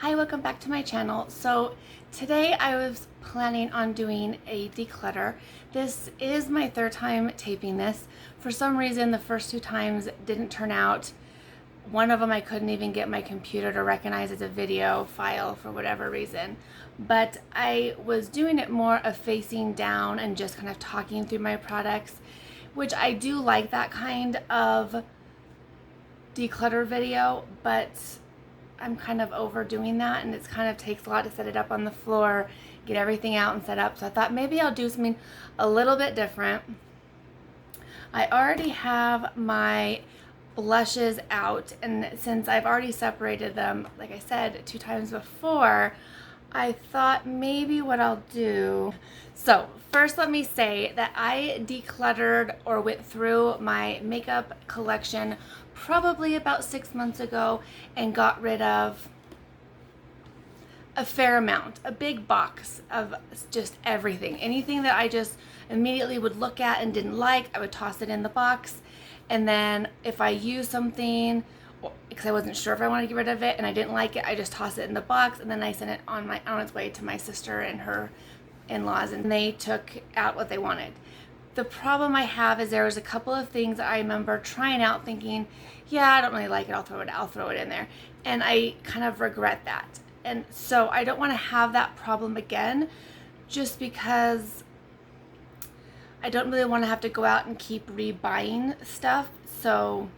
Hi, welcome back to my channel. So today I was planning on doing a declutter. This is my third time taping this. For some reason, the first two times didn't turn out. One of them I couldn't even get my computer to recognize as a video file for whatever reason. But I was doing it more of facing down and just kind of talking through my products, which I do like that kind of declutter video, but I'm kind of overdoing that, and it kind of takes a lot to set it up on the floor, get everything out and set up. So I thought maybe I'll do something a little bit different. I already have my blushes out, and since I've already separated them, like I said, 2 times before, I thought maybe what I'll do. So first, let me say that I decluttered or went through my makeup collection probably about 6 months ago and got rid of a fair amount, a big box of just everything. Anything that I just immediately would look at and didn't like, I would toss it in the box. And then if I use something, because I wasn't sure if I wanted to get rid of it and I didn't like it, I just toss it in the box, and then I sent it on its way to my sister and her in-laws, and they took out what they wanted. The problem I have is there was a couple of things that I remember trying out thinking, yeah, I don't really like it, I'll throw it in there. And I kind of regret that. And so I don't want to have that problem again, just because I don't really want to have to go out and keep rebuying stuff. So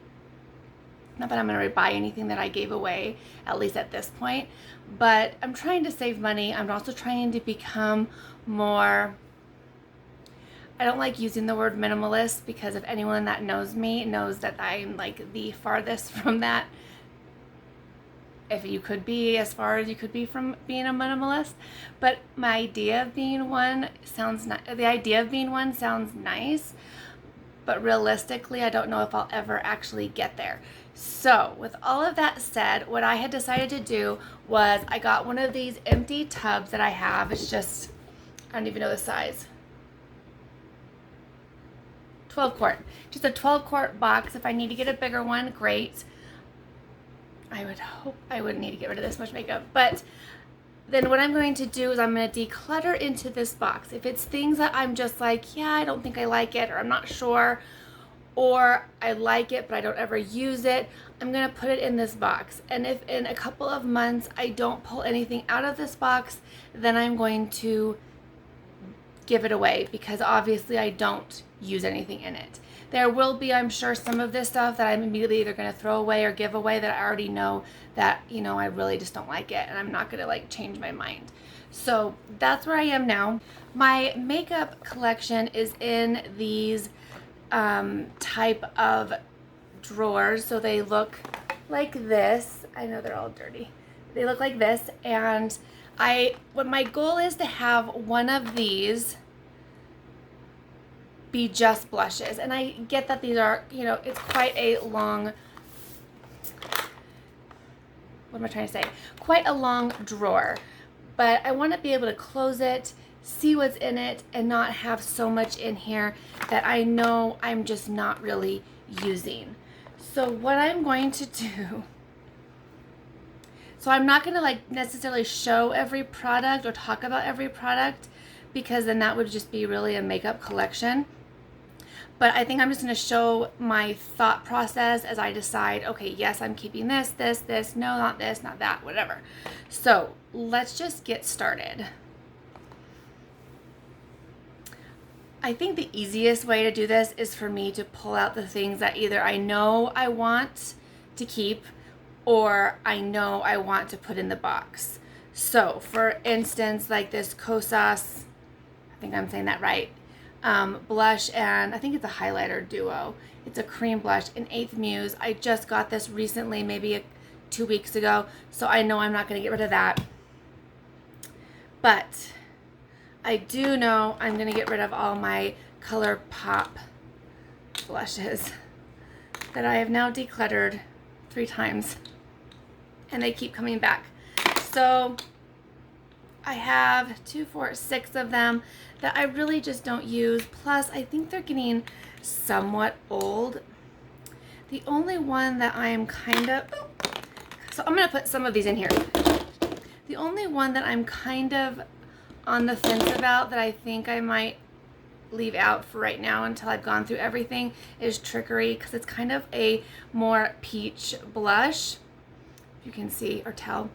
not that I'm going to rebuy anything that I gave away, at least at this point, but I'm trying to save money. I'm also trying to become more, I don't like using the word minimalist, because if anyone that knows me knows that I'm like the farthest from that. If you could be as far as you could be from being a minimalist, but the idea of being one sounds nice, but realistically, I don't know if I'll ever actually get there. So with all of that said, what I had decided to do was I got one of these empty tubs that I have. It's just, I don't even know the size. 12 quart. Just a 12 quart box. If I need to get a bigger one, great. I would hope I wouldn't need to get rid of this much makeup. But then what I'm going to do is I'm going to declutter into this box. If it's things that I'm just like, yeah, I don't think I like it, or I'm not sure, or I like it but I don't ever use it, I'm going to put it in this box. And if in a couple of months I don't pull anything out of this box, then I'm going to give it away, because obviously I don't use anything in it. There will be, I'm sure, some of this stuff that I'm immediately either going to throw away or give away that I already know that, you know, I really just don't like it, and I'm not going to like change my mind. So that's where I am now. My makeup collection is in these type of drawers. So they look like this. I know they're all dirty. They look like this, and what my goal is to have one of these be just blushes. And I get that these are, you know, it's quite a long, what am I trying to say? Quite a long drawer. But I want to be able to close it, see what's in it, and not have so much in here that I know I'm just not really using. So what I'm going to do, so I'm not going to like necessarily show every product or talk about every product, because then that would just be really a makeup collection. But I think I'm just going to show my thought process as I decide, okay, yes, I'm keeping this, no, not this, not that, whatever. So let's just get started. I think the easiest way to do this is for me to pull out the things that either I know I want to keep or I know I want to put in the box. So for instance, like this Kosas, I think I'm saying that right, blush, and I think it's a highlighter duo. It's a cream blush in 8th Muse. I just got this recently, maybe 2 weeks ago, so I know I'm not going to get rid of that. But I do know I'm going to get rid of all my ColourPop blushes that I have now decluttered 3 times, and they keep coming back. So I have 2, 4, 6 of them that I really just don't use. Plus, I think they're getting somewhat old. The only one that I am kind of, so I'm going to put some of these in here. The only one that I'm kind of on the fence about that I think I might leave out for right now until I've gone through everything is Trickery, because it's kind of a more peach blush. If you can see or tell,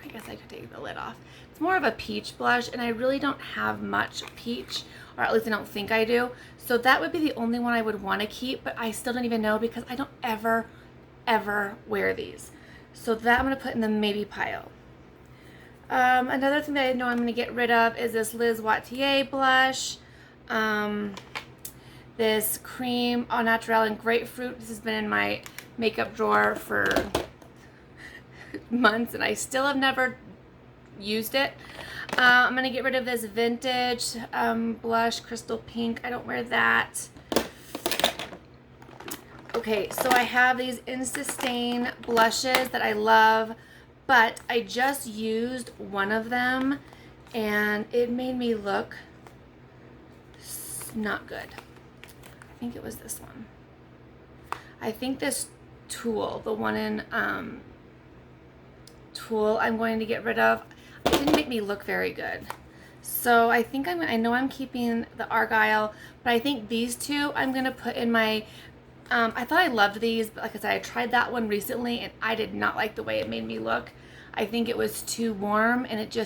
I guess I could take the lid off. It's more of a peach blush, and I really don't have much peach, or at least I don't think I do. So that would be the only one I would want to keep, but I still don't even know because I don't ever wear these. So that I'm going to put in the maybe pile. Another thing that I know I'm going to get rid of is this Liz Wattier blush. This cream au naturel and grapefruit. This has been in my makeup drawer for months and I still have never used it. I'm going to get rid of this vintage blush, crystal pink. I don't wear that. Okay, so I have these Instastain blushes that I love, but I just used one of them and it made me look not good. I think it was this one. I think this Tulle, the one in Tulle, I'm going to get rid of. It didn't make me look very good. So I think I know I'm keeping the Argyle, but I think these two I'm going to put in my, I thought I loved these, but like I said, I tried that one recently and I did not like the way it made me look. I think it was too warm and it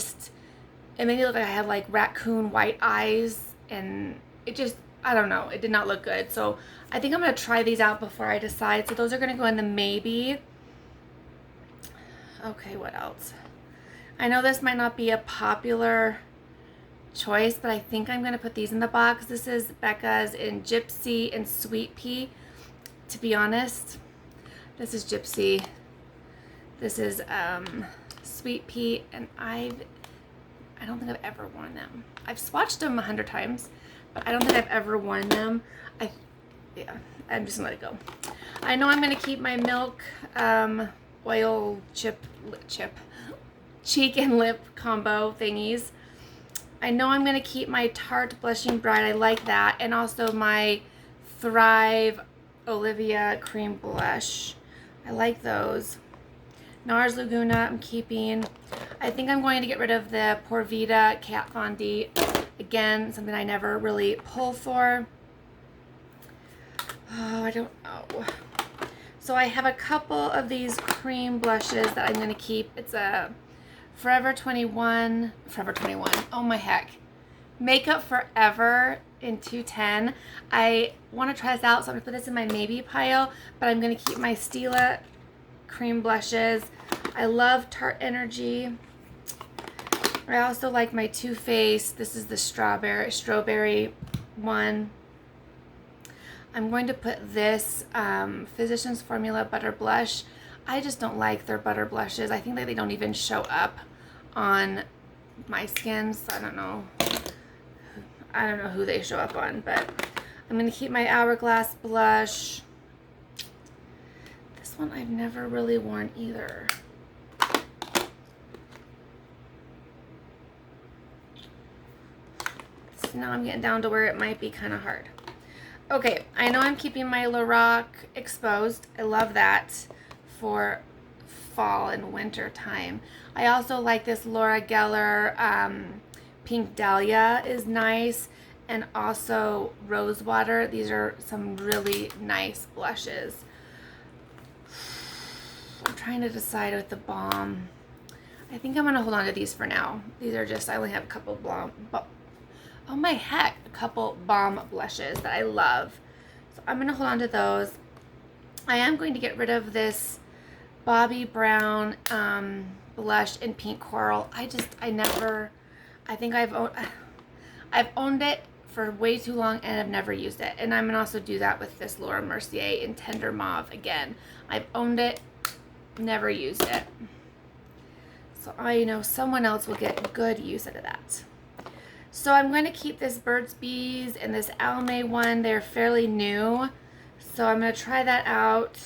made me look like I had like raccoon white eyes, and it just, I don't know, it did not look good. So I think I'm going to try these out before I decide. So those are going to go in the maybe. Okay, what else? I know this might not be a popular choice, but I think I'm going to put these in the box. This is Becca's in Gypsy and Sweet Pea. To be honest, this is Gypsy. This is Sweet Pea, and I don't think I've ever worn them. I've swatched them 100 times, but I don't think I've ever worn them. Yeah, I'm just gonna let it go. I know I'm gonna keep my Milk oil cheek and lip combo thingies. I know I'm gonna keep my Tarte Blushing Bride. I like that, and also my Thrive Olivia Cream Blush. I like those. NARS Laguna I'm keeping. I think I'm going to get rid of the Porvita Kat Von D. Again, something I never really pull for. Oh, I don't know. So I have a couple of these cream blushes that I'm going to keep. It's a Forever 21. Oh my heck. Makeup Forever in 210. I want to try this out, so I'm going to put this in my maybe pile, but I'm going to keep my Stila cream blushes. I love Tarte Energy. I also like my Too Faced. This is the strawberry one. I'm going to put this Physicians Formula Butter Blush. I just don't like their butter blushes. I think that they don't even show up on my skin, so I don't know who they show up on, but I'm going to keep my Hourglass blush. This one I've never really worn either. So now I'm getting down to where it might be kind of hard. Okay, I know I'm keeping my Lorac Exposed. I love that for fall and winter time. I also like this Laura Geller Pink Dahlia is nice, and also Rosewater. These are some really nice blushes. I'm trying to decide with the balm. I think I'm going to hold on to these for now. These are just, I only have a couple oh my heck, a couple balm blushes that I love. So I'm going to hold on to those. I am going to get rid of this Bobbi Brown blush in Pink Coral. I think I've owned it for way too long and I've never used it. And I'm going to also do that with this Laura Mercier in Tender Mauve again. I've owned it, never used it. So I know someone else will get good use out of that. So I'm going to keep this Burt's Bees and this Almay one. They're fairly new, so I'm going to try that out.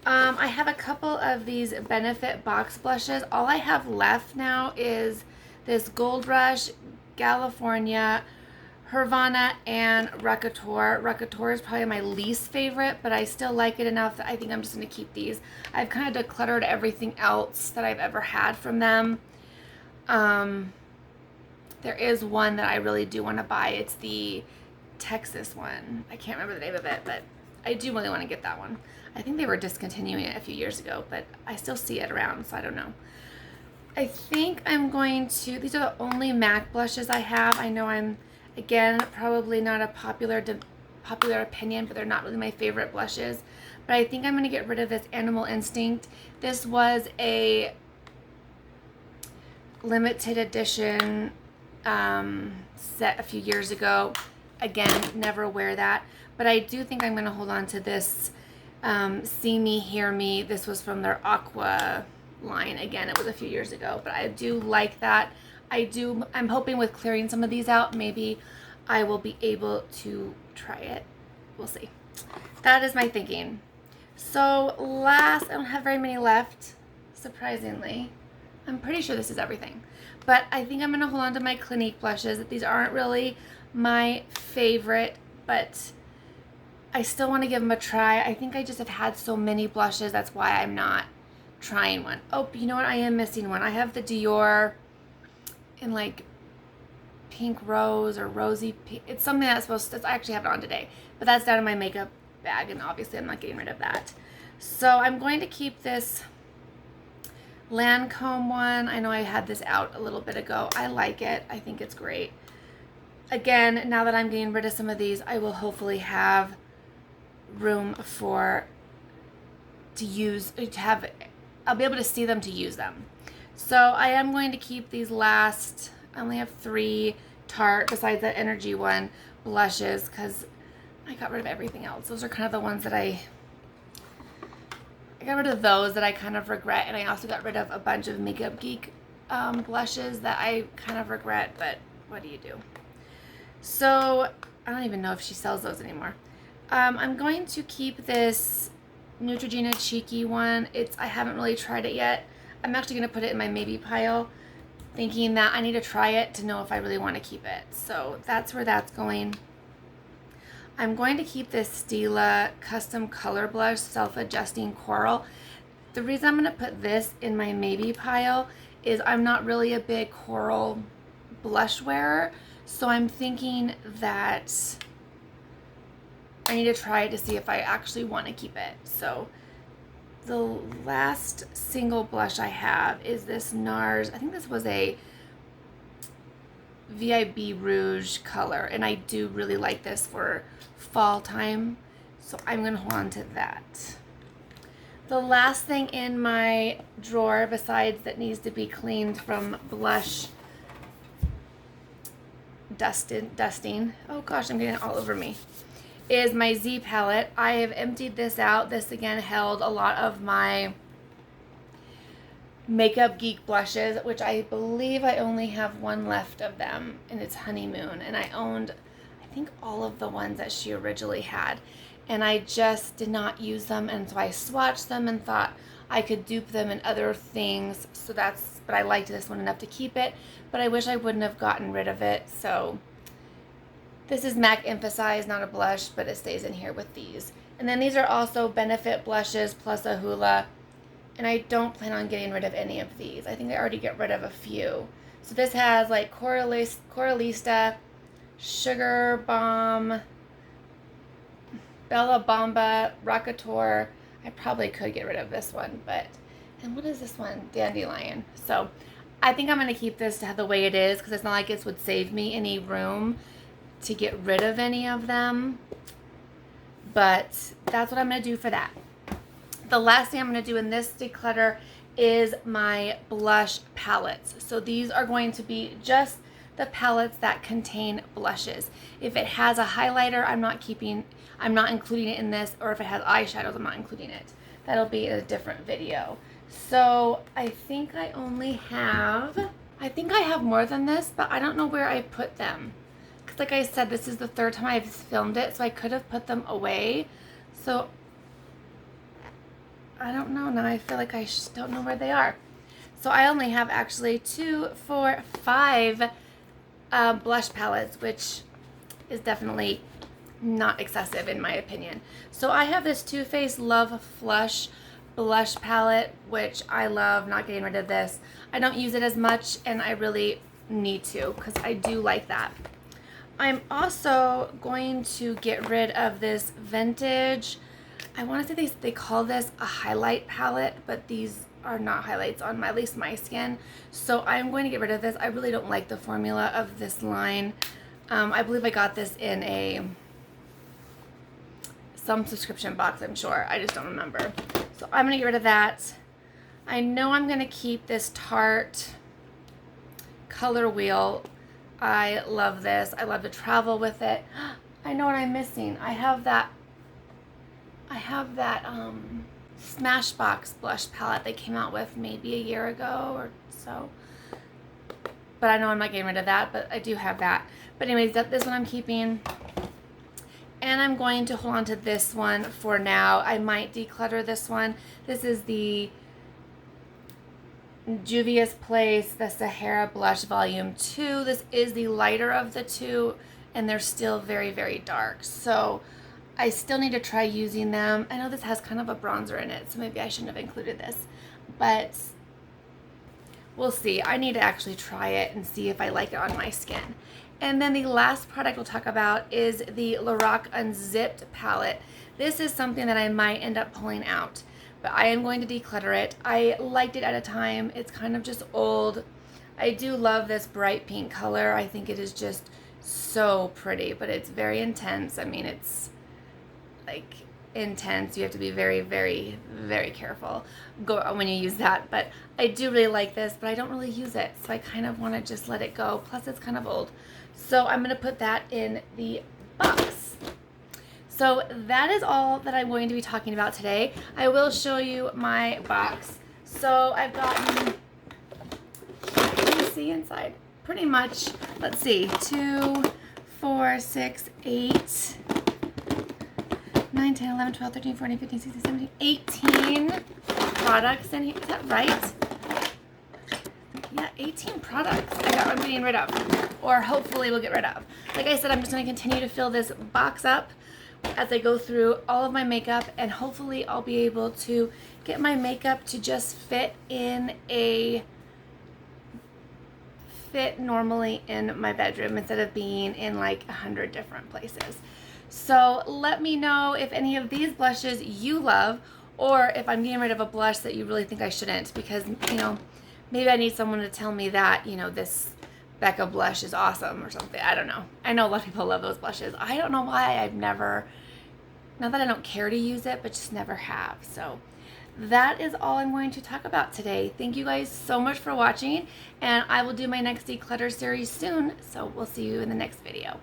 I have a couple of these Benefit box blushes. All I have left now is this Gold Rush California Hervana and Rekator. Rekator is probably my least favorite, but I still like it enough that I think I'm just going to keep these. I've kind of decluttered everything else that I've ever had from them. There is one that I really do want to buy. It's the Texas one. I can't remember the name of it, but I do really want to get that one. I think they were discontinuing it a few years ago, but I still see it around, so I don't know. I think I'm going to, these are the only MAC blushes I have. I know I'm, again, probably not a popular opinion, but they're not really my favorite blushes. But I think I'm going to get rid of this Animal Instinct. This was a limited edition set a few years ago. Again, never wear that. But I do think I'm going to hold on to this See Me, Hear Me. This was from their Aqua line. Again, it was a few years ago, but I do like that. I'm hoping with clearing some of these out, maybe I will be able to try it. We'll see. That is my thinking. So last, I don't have very many left, surprisingly. I'm pretty sure this is everything. But I think I'm going to hold on to my Clinique blushes. These aren't really my favorite, but I still want to give them a try. I think I just have had so many blushes. That's why I'm not trying one. Oh, you know what? I am missing one. I have the Dior in like pink rose or rosy pink. It's something that's supposed to, I actually have it on today, but that's down in my makeup bag, and obviously I'm not getting rid of that. So I'm going to keep this Lancome one. I know I had this out a little bit ago. I like it. I think it's great. Again, now that I'm getting rid of some of these, I will hopefully have room I'll be able to see them to use them. So I am going to keep these last, I only have 3 Tarte, besides that Energy one, blushes, because I got rid of everything else. Those are kind of the ones that I got rid of those that I kind of regret, and I also got rid of a bunch of Makeup Geek blushes that I kind of regret, but what do you do? So I don't even know if she sells those anymore. I'm going to keep this Neutrogena Cheeky one. I haven't really tried it yet. I'm actually going to put it in my maybe pile, thinking that I need to try it to know if I really want to keep it. So that's where that's going. I'm going to keep this Stila Custom Color Blush Self-Adjusting Coral. The reason I'm going to put this in my maybe pile is I'm not really a big coral blush wearer, so I'm thinking that I need to try it to see if I actually want to keep it. So the last single blush I have is this NARS. I think this was a VIB Rouge color, and I do really like this for fall time, so I'm going to hold on to that. The last thing in my drawer, besides that needs to be cleaned from blush dusting, oh gosh, I'm getting it all over me, is my Z palette. I have emptied this out. This again held a lot of my Makeup Geek blushes, which I believe I only have one left of them, and it's Honeymoon, and I owned, I think, all of the ones that she originally had, and I just did not use them, and so I swatched them and thought I could dupe them in other things. So but I liked this one enough to keep it, but I wish I wouldn't have gotten rid of it. So this is MAC Emphasize, not a blush, but it stays in here with these. And then these are also Benefit blushes plus a Hoola, and I don't plan on getting rid of any of these. I think I already get rid of a few. So this has like Coralista, Sugar Bomb, Bella Bamba, Rockator. I probably could get rid of this one, but, and what is this one? Dandelion. So I think I'm going to keep this the way it is, because it's not like it would save me any room to get rid of any of them, but that's what I'm going to do for that. The last thing I'm going to do in this declutter is my blush palettes. So these are going to be just the palettes that contain blushes. If it has a highlighter, I'm not including it in this, or if it has eyeshadows, I'm not including it. That'll be a different video. So I think I have more than this, but I don't know where I put them. Because like I said, this is the 3rd time I've filmed it, so I could have put them away. So I don't know now. I feel like I don't know where they are. So I only have actually 2, 4, 5 blush palettes, which is definitely not excessive in my opinion. So I have this Too Faced Love Flush blush palette, which I love. Not getting rid of this. I don't use it as much, and I really need to because I do like that. I'm also going to get rid of this vintage, I want to say they call this a highlight palette, but these are not highlights on at least my skin. So I'm going to get rid of this. I really don't like the formula of this line. I believe I got this in some subscription box, I'm sure. I just don't remember. So I'm going to get rid of that. I know I'm going to keep this Tarte color wheel. I love this. I love to travel with it. I know what I'm missing. I have that Smashbox blush palette they came out with maybe a year ago or so. But I know I'm not getting rid of that, but I do have that. But anyways, this one I'm keeping. And I'm going to hold on to this one for now. I might declutter this one. This is the Juvia's Place, the Sahara Blush Volume 2. This is the lighter of the two, and they're still very, very dark. So I still need to try using them. I know this has kind of a bronzer in it, so maybe I shouldn't have included this. But we'll see. I need to actually try it and see if I like it on my skin. And then the last product we'll talk about is the Lorac Unzipped palette. This is something that I might end up pulling out, but I am going to declutter it. I liked it at a time. It's kind of just old. I do love this bright pink color. I think it is just so pretty, but it's very intense. I mean, it's like intense. You have to be very, very, very careful when you use that. But I do really like this, but I don't really use it, so I kind of want to just let it go. Plus, it's kind of old. So I'm going to put that in the box. So that is all that I'm going to be talking about today. I will show you my box. So I've gotten, let me see inside, pretty much, let's see, 2, 4, 6, 8, 9, 10, 11, 12, 13, 14, 15, 16, 17, 18 products in here. Is that right? Yeah, 18 products I'm getting rid of, or hopefully we'll get rid of. Like I said, I'm just going to continue to fill this box up as I go through all of my makeup, and hopefully I'll be able to get my makeup to just fit normally in my bedroom instead of being in like 100 different places. So let me know if any of these blushes you love, or if I'm getting rid of a blush that you really think I shouldn't, because, you know, maybe I need someone to tell me that, you know, this Becca blush is awesome or something. I don't know. I know a lot of people love those blushes. I don't know why. I've never, not that I don't care to use it, but just never have. So that is all I'm going to talk about today. Thank you guys so much for watching, and I will do my next declutter series soon. So we'll see you in the next video.